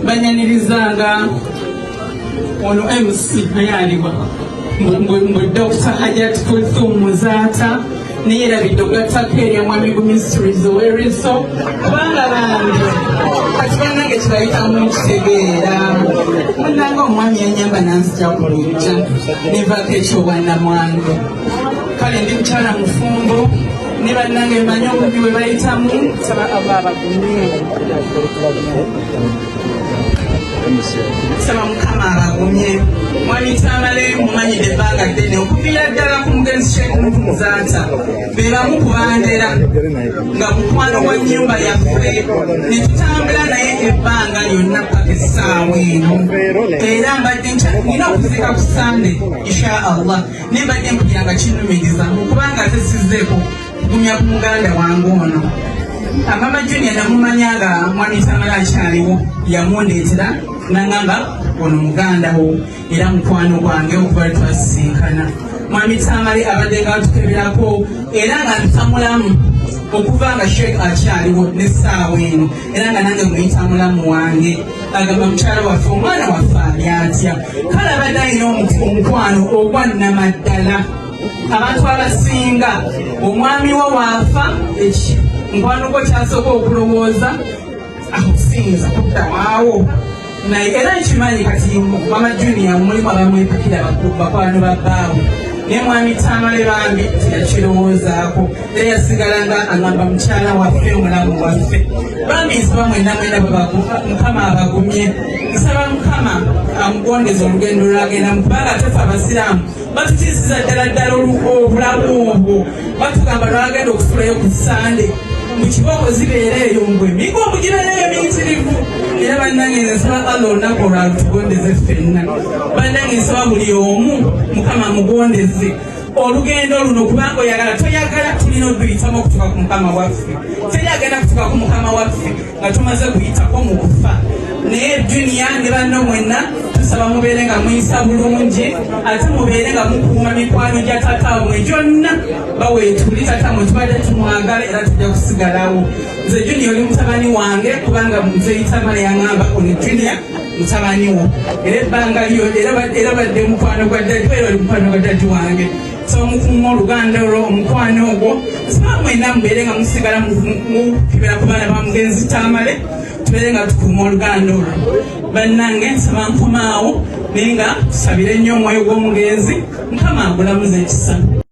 banyanirizanga ono MC ayalibwa mbu Dr. Hajat Kulthum Muzata niyerabidde okugattako eryamwami gu Ministries ow'Eriso kubanga bange kati bannange kibayitamu kitegeera munnanga omwami yanyamba nanzija ku lujja nevaako ekyobwannamwange kale ndi mukyala mufumbo ne bannange bamanye obumbi bwe bayitamu saba abo abagumye saba mukama abagumye mwami Tamale mumanyire ebbanga ddene okuviira ddala ku mugenzi Sheikh Muzata be bamu kubandera nga mukwano gwa nnyumba yaffe ne tutambula naye ebbanga lyonna paka essaawa eno era mbadde nina okuzika ku Sande insha Allah ne mbadde mpulira nga kinnumiriza kubanga ate sizzeeko kugumya ku muganda wange ono Mama Junior namumanyanga mwami Tamale akyaliwo yamundeetera nangamba ono muganda wo era mukwano gwange okuba twasisinkana mwami Tamale abadde nga tukeberako era nga tutamulamu okuva nga Sheikh akyaliwo n'essaawa eno era nga nange muyita mulamu wange agamba mukyala waffe omwana waffe ali atya kale abadde alina omukwano ogwannamaddala abantu abasinga omwami wo waafa mukwano gwo kyasooka okulowooza akusinza kuddawaawo naye era nkimanyi kati Mama Junior mulimu abamwepakira bakwano babbaawe naye mwami Tamale bambi teyakirowoozaako era yasigalanga agamba mukyala waffe omulamu waffe bambi nsaba mwena Mukama abagumye nsaba Mukama amugondeza olugendo lwagenda mukubanga ate ffe abasiraamu batutiisiza ddala obulamu obwo batugamba lwagenda okusulayo ku Sande mu kiboko zibeera eyo mbwe migo omugirereyo miyitirivu era bannange nsaba Allah olunaku olwalutugondeze ffenna bannange nsaba buli omu Mukama mugondeze olugendo luno kubanga oyagala toyagala tulina oduyitamu okutuuka ku Mukama waffe teryagenda kutuuka ku Mukama waffe nga tumaze kuyitako mu kufa naye Junior ne banno mwenna tusaba mubeere nga muyisa bulungi ate mubeere nga mukuuma mikwano gya tataamwe gyonna baweetuli tataamwe tubadde tumwagala era tujja kusigalawo nze Junior oli mutabani wange kubanga nze Tamale yaŋŋamba ono Junior mutabani wo era ebbanga lyo era badde mukwano gwa dadi era oli mukwano gwa dadi wange so mukuuma oluganda olwo omukwano ogwo nsaba mwenna mubeere nga musigala mukibera ku baana ba mugenzi Tamale tubeere nga tukuuma oluganda olwo bannange nsaba nkomaawo naye nga tusabire nnyo omwoyo gw'omugenzi Mukama agulamuza ekisa